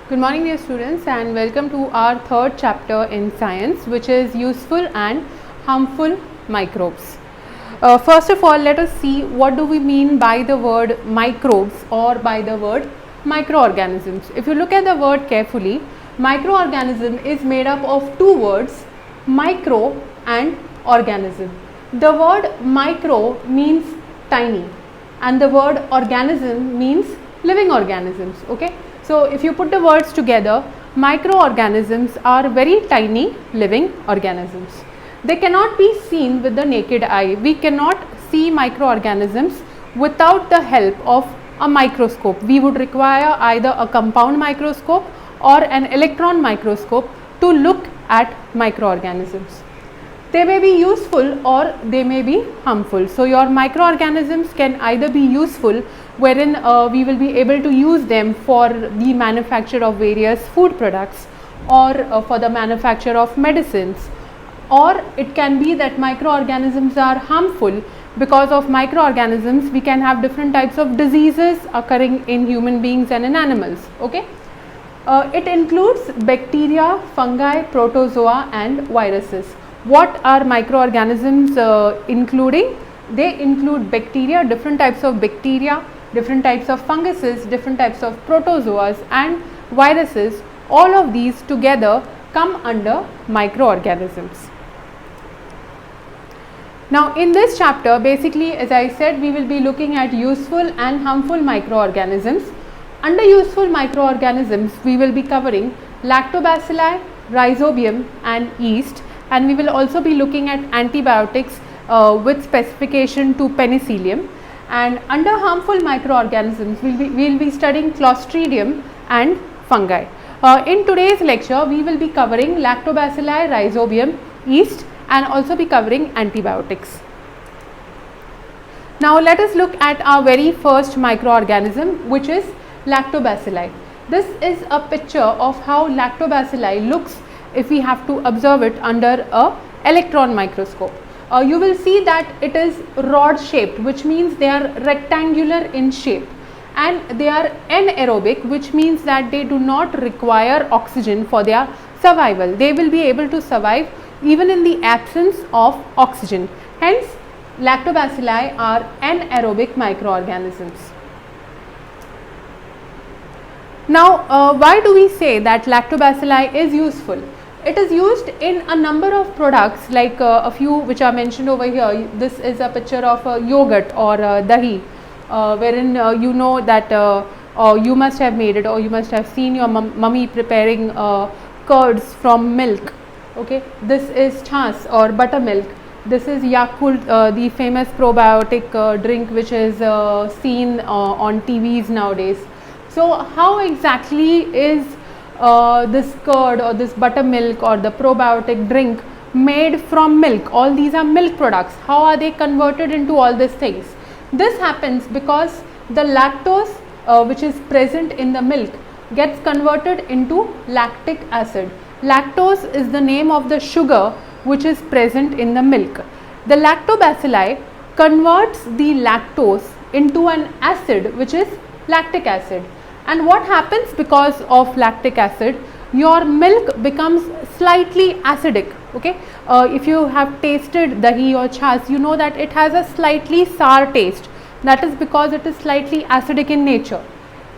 Good morning dear students, and welcome to our third chapter in science, which is useful and harmful microbes. First of all, let us see what do we mean by the word microbes or by the word microorganisms. If you look at the word carefully, microorganism is made up of two words, micro and organism. The word micro means tiny and the word organism means living organisms. Okay, so if you put the words together, microorganisms are very tiny living organisms. They cannot be seen with the naked eye. We cannot see microorganisms without the help of a microscope. We would require either a compound microscope or an electron microscope to look at microorganisms. They may be useful or they may be harmful. So your microorganisms can either be useful, wherein we will be able to use them for the manufacture of various food products or for the manufacture of medicines, or it can be that microorganisms are harmful. Because of microorganisms we can have different types of diseases occurring in human beings and in animals. Okay, it includes bacteria, fungi, protozoa and viruses. What are microorganisms including? They include bacteria, different types of bacteria, different types of funguses, different types of protozoas and viruses. All of these together come under microorganisms. Now in this chapter, basically, as I said, we will be looking at useful and harmful microorganisms. Under useful microorganisms, we will be covering lactobacilli, rhizobium and yeast, and we will also be looking at antibiotics with specification to penicillium. And under harmful microorganisms, we will be studying Clostridium and fungi. In today's lecture, we will be covering lactobacilli, rhizobium, yeast and also be covering antibiotics. Now let us look at our very first microorganism, which is lactobacilli. This is a picture of how lactobacilli looks if we have to observe it under a electron microscope. You will see that it is rod shaped, which means they are rectangular in shape, and they are anaerobic, which means that they do not require oxygen for their survival. They will be able to survive even in the absence of oxygen. Hence, lactobacilli are anaerobic microorganisms. Now, why do we say that lactobacilli is useful? It is used in a number of products, like a few which are mentioned over here. This is a picture of yogurt or dahi, wherein you know that you must have made it or you must have seen your mummy preparing curds from milk. Okay, this is chas or buttermilk. This is Yakult, the famous probiotic drink which is seen on TVs nowadays. So how exactly is this curd or this buttermilk or the probiotic drink made from milk? All these are milk products. How are they converted into all these things? This happens because the lactose which is present in the milk gets converted into lactic acid. Lactose is the name of the sugar which is present in the milk. The lactobacilli converts the lactose into an acid which is lactic acid. And what happens because of lactic acid? Your milk becomes slightly acidic. Okay, if you have tasted dahi or chas, you know that it has a slightly sour taste. That is because it is slightly acidic in nature.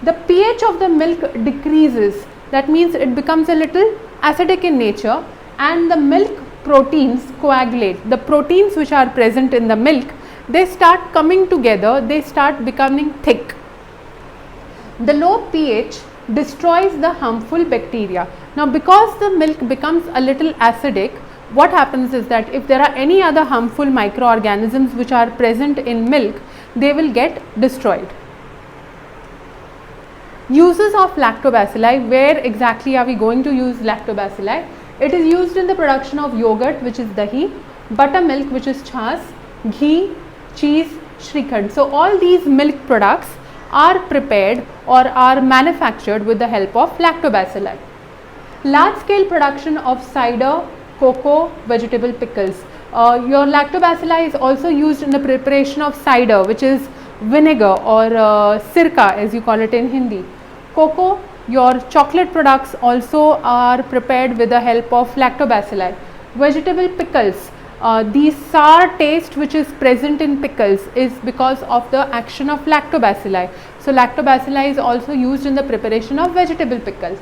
The pH of the milk decreases. That means it becomes a little acidic in nature, and the milk proteins coagulate. The proteins which are present in the milk, they start coming together, they start becoming thick. The low pH destroys the harmful bacteria. Now because the milk becomes a little acidic, what happens is that if there are any other harmful microorganisms which are present in milk, they will get destroyed. Uses of lactobacilli. Where exactly are we going to use lactobacilli? It is used in the production of yogurt, which is dahi, buttermilk, which is chas, ghee, cheese, shrikhand. So all these milk products are prepared or are manufactured with the help of lactobacilli. Large scale production of cider, cocoa, vegetable pickles. Your lactobacilli is also used in the preparation of cider, which is vinegar or sirka as you call it in Hindi. Cocoa Your chocolate products also are prepared with the help of lactobacilli. Vegetable pickles, the sour taste which is present in pickles is because of the action of lactobacilli. So lactobacilli is also used in the preparation of vegetable pickles.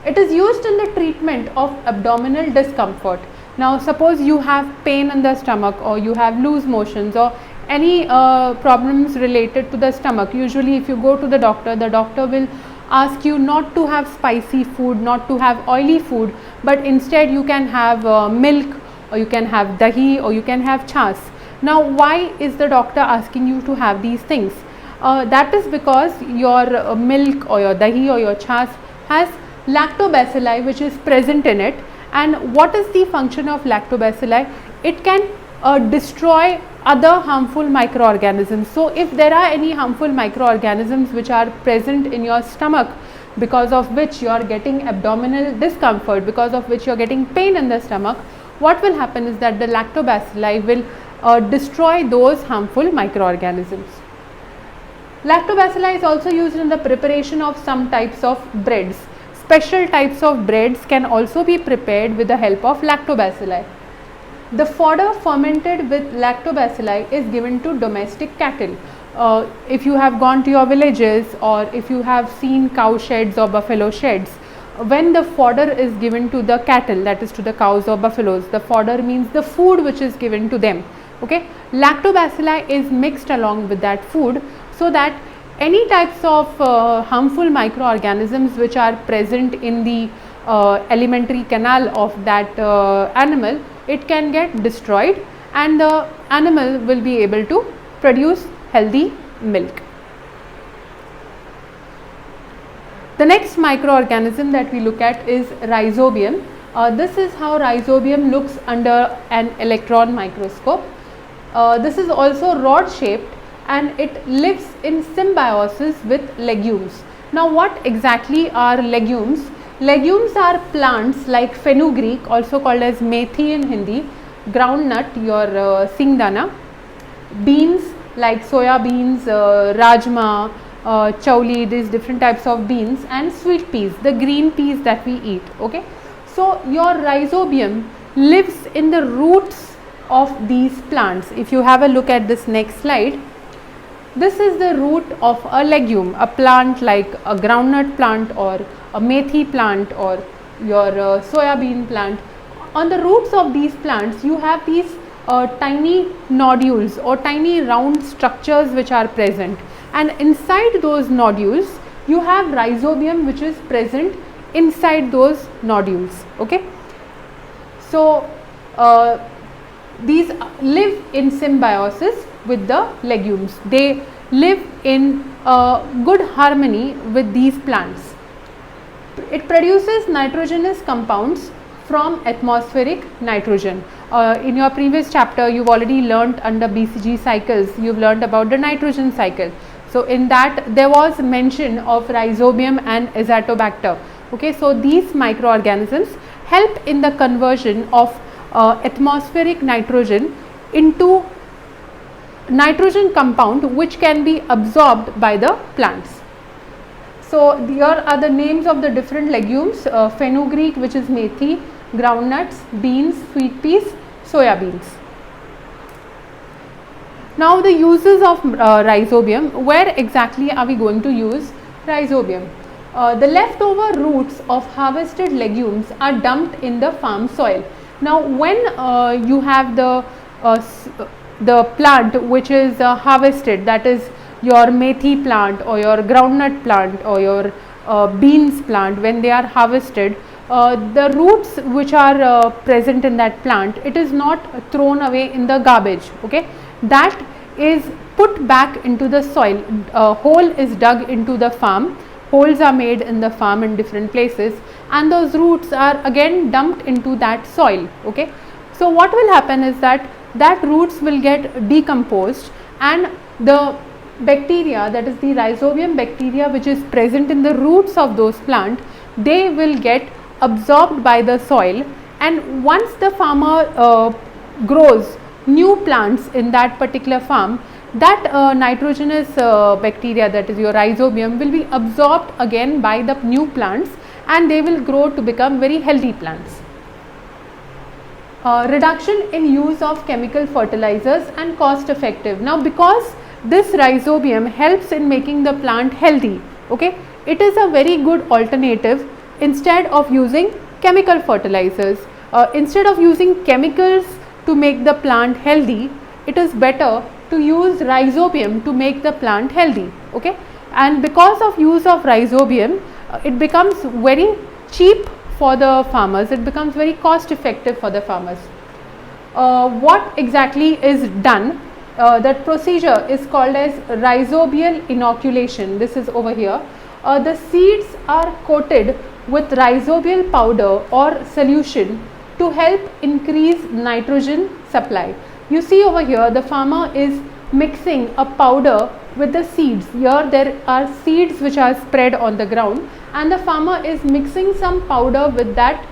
It is used in the treatment of abdominal discomfort. Now suppose you have pain in the stomach, or you have loose motions, or any problems related to the stomach. Usually if you go to the doctor will ask you not to have spicy food, not to have oily food, but instead you can have milk, or you can have dahi, or you can have chas. Now why is the doctor asking you to have these things? That is because your milk or your dahi or your chas has lactobacilli which is present in it. And what is the function of lactobacilli? It can destroy other harmful microorganisms. So if there are any harmful microorganisms which are present in your stomach, because of which you are getting abdominal discomfort, because of which you are getting pain in the stomach, what will happen is that the lactobacilli will destroy those harmful microorganisms. Lactobacilli is also used in the preparation of some types of breads. Special types of breads can also be prepared with the help of lactobacilli. The fodder fermented with lactobacilli is given to domestic cattle. If you have gone to your villages, or if you have seen cow sheds or buffalo sheds, when the fodder is given to the cattle, that is to the cows or buffaloes, the fodder means the food which is given to them. Okay, lactobacilli is mixed along with that food, so that any types of harmful microorganisms which are present in the alimentary canal of that animal, it can get destroyed, and the animal will be able to produce healthy milk. The next microorganism that we look at is rhizobium. This is how rhizobium looks under an electron microscope. This is also rod shaped, and it lives in symbiosis with legumes. Now what exactly are legumes? Legumes are plants like fenugreek, also called as methi in Hindi, groundnut, your singdana, beans like soya beans, rajma, chauli, these different types of beans, and sweet peas, the green peas that we eat. Okay, so your rhizobium lives in the roots of these plants. If you have a look at this next slide, this is the root of a legume, a plant like a groundnut plant or a methi plant or your soya bean plant. On the roots of these plants you have these tiny nodules or tiny round structures which are present, and inside those nodules you have rhizobium which is present inside those nodules. Okay, so these live in symbiosis with the legumes. They live in good harmony with these plants. It produces nitrogenous compounds from atmospheric nitrogen. In your previous chapter you have already learnt under BCG cycles, you have learnt about the nitrogen cycle. So in that there was mention of rhizobium and azotobacter. Okay, so these microorganisms help in the conversion of atmospheric nitrogen into nitrogen compound which can be absorbed by the plants. So here are the names of the different legumes: fenugreek, which is methi, groundnuts, beans, sweet peas, soya beans. Now the uses of rhizobium. Where exactly are we going to use rhizobium? The leftover roots of harvested legumes are dumped in the farm soil. Now when you have the plant which is harvested, that is your methi plant or your groundnut plant or your beans plant, when they are harvested, the roots which are present in that plant, it is not thrown away in the garbage. Okay, that is put back into the soil. A hole is dug into the farm, holes are made in the farm in different places, and those roots are again dumped into that soil. Okay, so what will happen is that roots will get decomposed, and the bacteria, that is the rhizobium bacteria which is present in the roots of those plants, they will get absorbed by the soil, and once the farmer grows new plants in that particular farm, that nitrogenous bacteria, that is your rhizobium, will be absorbed again by the new plants and they will grow to become very healthy plants. Reduction in use of chemical fertilizers and cost effective. Now because this rhizobium helps in making the plant healthy, okay, it is a very good alternative instead of using chemical fertilizers. Instead of using chemicals to make the plant healthy, it is better to use rhizobium to make the plant healthy, okay. And because of use of rhizobium, it becomes very cheap for the farmers, it becomes very cost effective for the farmers. What exactly is done? That procedure is called as rhizobial inoculation. This is over here. The seeds are coated with rhizobial powder or solution to help increase nitrogen supply. You see over here the farmer is mixing a powder with the seeds. Here there are seeds which are spread on the ground and the farmer is mixing some powder with that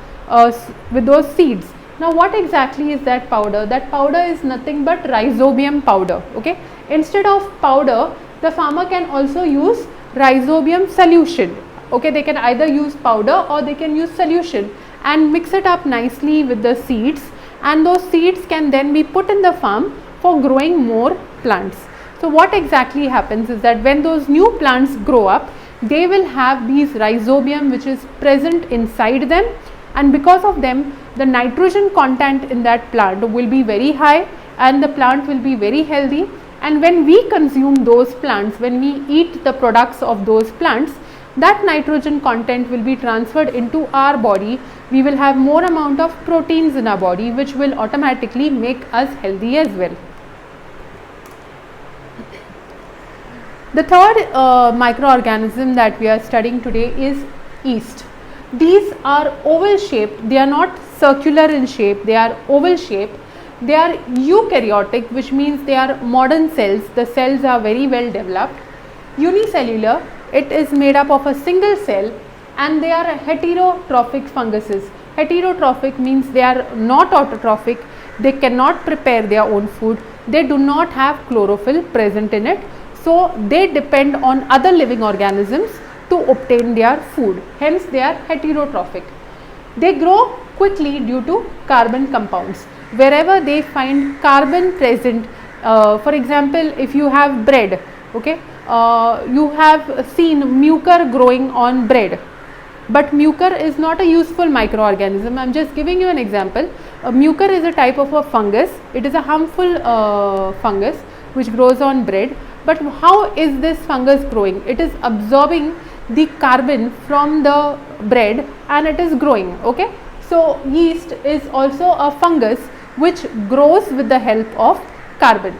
with those seeds. Now what exactly is that powder? That powder is nothing but rhizobium powder, okay. Instead of powder, the farmer can also use rhizobium solution, okay. They can either use powder or they can use solution and mix it up nicely with the seeds, and those seeds can then be put in the farm for growing more plants. So what exactly happens is that when those new plants grow up, they will have these rhizobium which is present inside them, and because of them the nitrogen content in that plant will be very high and the plant will be very healthy. And when we consume those plants, when we eat the products of those plants, that nitrogen content will be transferred into our body. We will have more amount of proteins in our body which will automatically make us healthy as well. The third microorganism that we are studying today is yeast. These are oval shaped, they are not circular in shape, they are oval shaped. They are eukaryotic, which means they are modern cells. The cells are very well developed. Unicellular, it is made up of a single cell, and they are heterotrophic funguses. Heterotrophic means they are not autotrophic, they cannot prepare their own food, they do not have chlorophyll present in it. So they depend on other living organisms to obtain their food, hence they are heterotrophic. They grow quickly due to carbon compounds. Wherever they find carbon present, for example, if you have bread, okay, you have seen mucor growing on bread, but mucor is not a useful microorganism. I am just giving you an example. Mucor is a type of a fungus, it is a harmful fungus which grows on bread. But how is this fungus growing? It is absorbing the carbon from the bread and it is growing, okay. So yeast is also a fungus which grows with the help of carbon.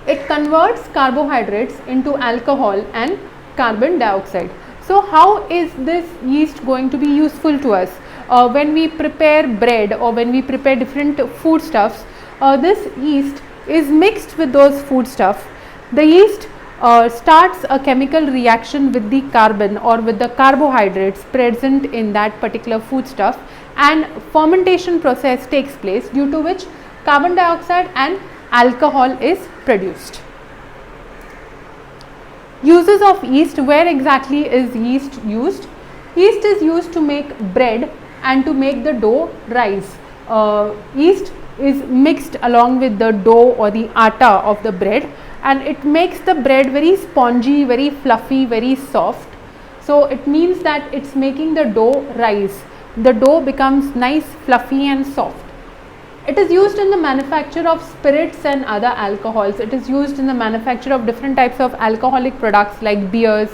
It converts carbohydrates into alcohol and carbon dioxide. So how is this yeast going to be useful to us? When we prepare bread or when we prepare different foodstuffs, this yeast is mixed with those foodstuffs. The yeast starts a chemical reaction with the carbon or with the carbohydrates present in that particular foodstuff, and fermentation process takes place, due to which carbon dioxide and alcohol is produced. Uses of yeast. Where exactly is yeast used? Yeast is used to make bread and to make the dough rise. Yeast is mixed along with the dough or the atta of the bread, and it makes the bread very spongy, very fluffy, very soft. So it means that it's making the dough rise. The dough becomes nice, fluffy and soft. It is used in the manufacture of spirits and other alcohols. It is used in the manufacture of different types of alcoholic products like beers,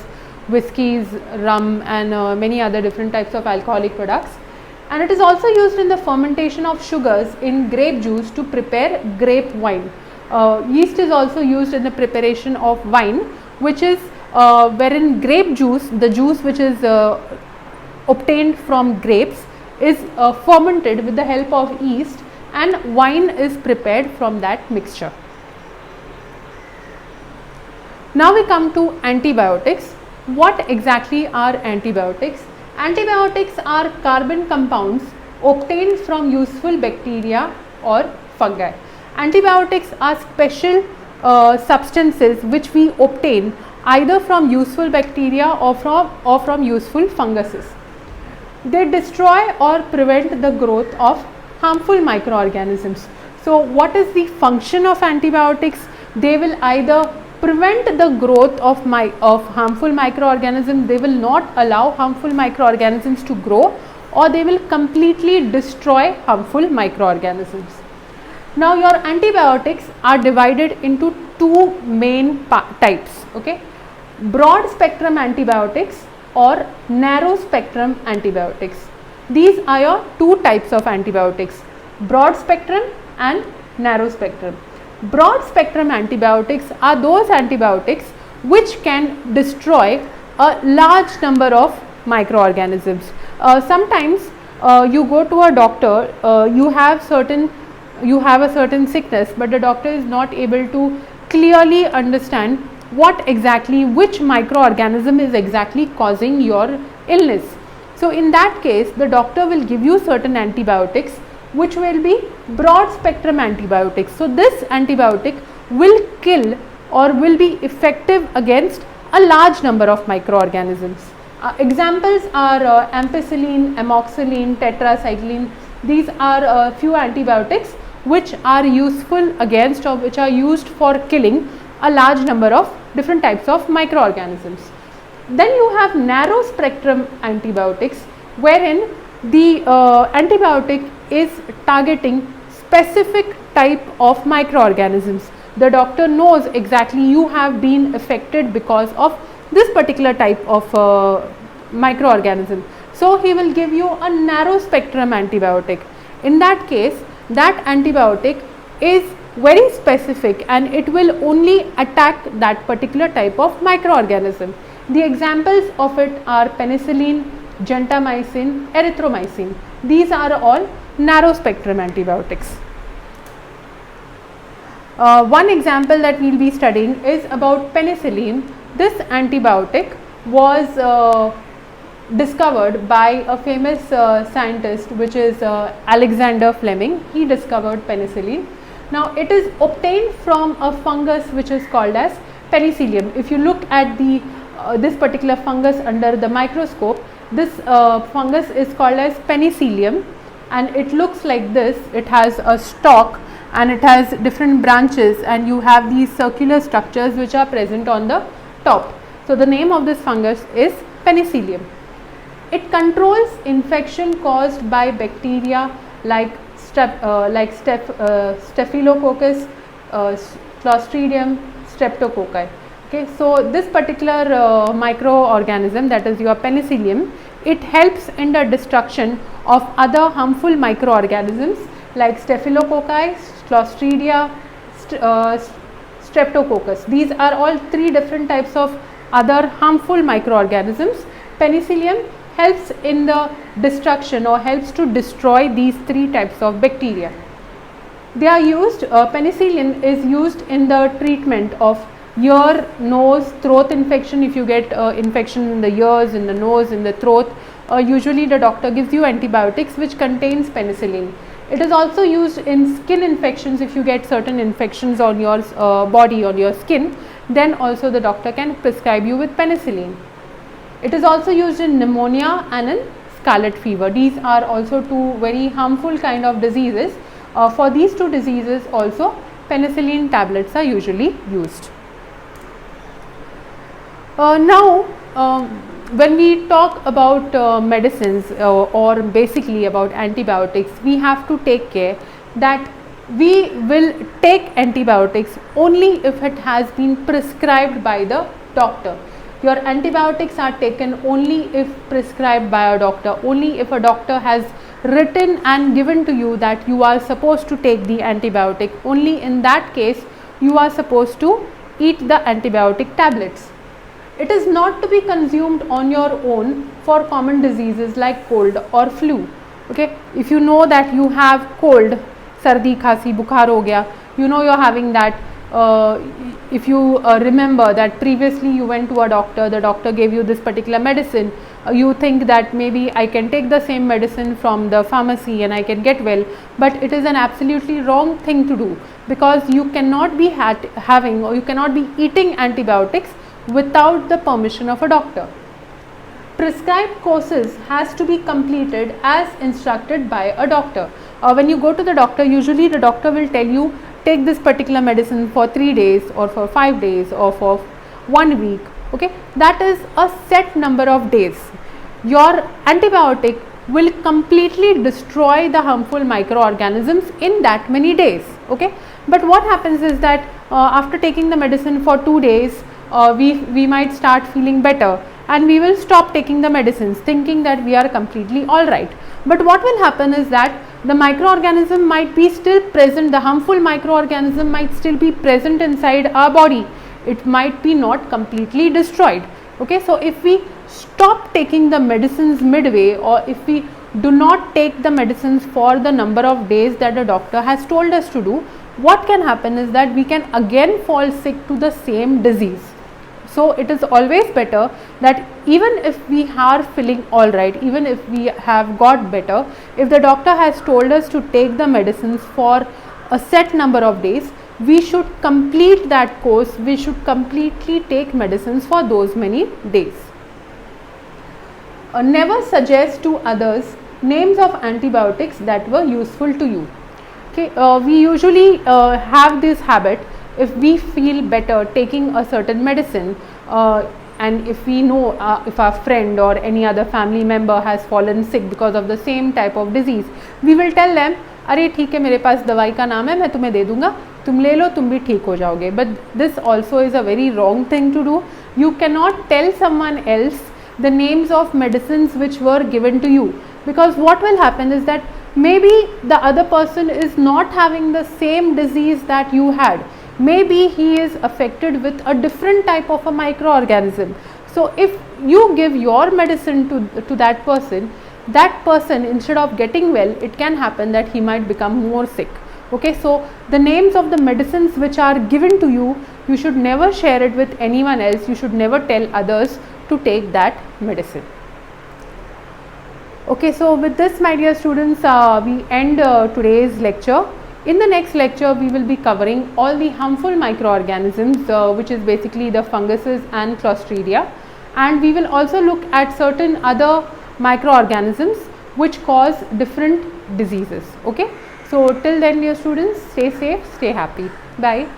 whiskies, rum and many other different types of alcoholic products. And it is also used in the fermentation of sugars in grape juice to prepare grape wine. Yeast is also used in the preparation of wine, which is wherein grape juice, the juice which is obtained from grapes, is fermented with the help of yeast, and wine is prepared from that mixture. Now we come to antibiotics. What exactly are antibiotics? Antibiotics are carbon compounds obtained from useful bacteria or fungi. Antibiotics are special substances which we obtain either from useful bacteria or from useful funguses. They destroy or prevent the growth of harmful microorganisms. So what is the function of antibiotics? They will either prevent the growth of harmful microorganisms, they will not allow harmful microorganisms to grow, or they will completely destroy harmful microorganisms. Now your antibiotics are divided into two main types, okay? Broad spectrum antibiotics or narrow spectrum antibiotics. These are your two types of antibiotics, broad spectrum and narrow spectrum. Broad spectrum antibiotics are those antibiotics which can destroy a large number of microorganisms. Sometimes you go to a doctor, you have a certain sickness, but the doctor is not able to clearly understand which microorganism is exactly causing your illness. So in that case, the doctor will give you certain antibiotics which will be broad spectrum antibiotics. So this antibiotic will kill or will be effective against a large number of microorganisms. Examples are ampicillin, amoxicillin, tetracycline. These are a few antibiotics which are useful against or which are used for killing a large number of different types of microorganisms. Then you have narrow spectrum antibiotics, wherein the antibiotic is targeting specific type of microorganisms. The doctor knows exactly you have been affected because of this particular type of microorganism. So he will give you a narrow spectrum antibiotic. In that case, that antibiotic is very specific and it will only attack that particular type of microorganism. The examples of it are penicillin, gentamicin, erythromycin. These are all narrow spectrum antibiotics. One example that we will be studying is about penicillin. This antibiotic was discovered by a famous scientist, which is Alexander Fleming. He discovered penicillin. Now it is obtained from a fungus which is called as penicillium. If you look at this particular fungus under the microscope, this fungus is called as penicillium, and it looks like this. It has a stalk and it has different branches, and you have these circular structures which are present on the top. So the name of this fungus is penicillium. It controls infection caused by bacteria like Staphylococcus, Clostridium, Streptococci. Okay, so this particular microorganism, that is your penicillium, it helps in the destruction of other harmful microorganisms like Staphylococci, Clostridia, Streptococcus. These are all three different types of other harmful microorganisms. Penicillium helps in the destruction or helps to destroy these three types of bacteria. They are used, penicillin is used in the treatment of ear, nose, throat infection. If you get infection in the ears, in the nose, in the throat, usually the doctor gives you antibiotics which contains penicillin. It is also used in skin infections. If you get certain infections on your body, on your skin, then also the doctor can prescribe you with penicillin. It is also used in pneumonia and in scarlet fever. These are also two very harmful kind of diseases. For these two diseases also penicillin tablets are usually used. Now when we talk about medicines or basically about antibiotics, we have to take care that we will take antibiotics only if it has been prescribed by the doctor. Your antibiotics are taken only if prescribed by a doctor, only if a doctor has written and given to you that you are supposed to take the antibiotic. Only in that case you are supposed to eat the antibiotic tablets. It is not to be consumed on your own for common diseases like cold or flu. Okay, if you know that you have cold, sardi, khasi, bukhar ho gaya, you know you are having that, if you remember that previously you went to a doctor, the doctor gave you this particular medicine, you think that maybe I can take the same medicine from the pharmacy and I can get well, but it is an absolutely wrong thing to do, because you cannot be having or you cannot be eating antibiotics without the permission of a doctor. Prescribed courses has to be completed as instructed by a doctor. When you go to the doctor, usually the doctor will tell you take this particular medicine for 3 days or for 5 days or for 1 week. Okay, that is a set number of days. Your antibiotic will completely destroy the harmful microorganisms in that many days. Okay, but what happens is that after taking the medicine for 2 days, we might start feeling better and we will stop taking the medicines thinking that we are completely all right. But what will happen is that the microorganism might be still present, the harmful microorganism might still be present inside our body. It might be not completely destroyed. Okay, so if we stop taking the medicines midway, or if we do not take the medicines for the number of days that the doctor has told us to do, what can happen is that we can again fall sick to the same disease. So it is always better that even if we are feeling all right, even if we have got better, if the doctor has told us to take the medicines for a set number of days, we should complete that course, we should completely take medicines for those many days. Never suggest to others names of antibiotics that were useful to you. Okay, we usually have this habit. If we feel better taking a certain medicine, and if we know if our friend or any other family member has fallen sick because of the same type of disease, we will tell them, अरे ठीक है मेरे पास दवाई का नाम है, मैं तुम्हें दे दूंगा, तुम ले लो, तुम भी ठीक हो जाओगे. But this also is a very wrong thing to do. You cannot tell someone else the names of medicines which were given to you, because what will happen is that maybe the other person is not having the same disease that you had. Maybe he is affected with a different type of a microorganism. So if you give your medicine to that person instead of getting well, it can happen that he might become more sick. Okay, so the names of the medicines which are given to you, you should never share it with anyone else. You should never tell others to take that medicine. Okay, so with this, my dear students, we end today's lecture. In the next lecture, we will be covering all the harmful microorganisms, which is basically the funguses and Clostridia, and we will also look at certain other microorganisms which cause different diseases. Okay, so till then, dear students, stay safe, stay happy. Bye.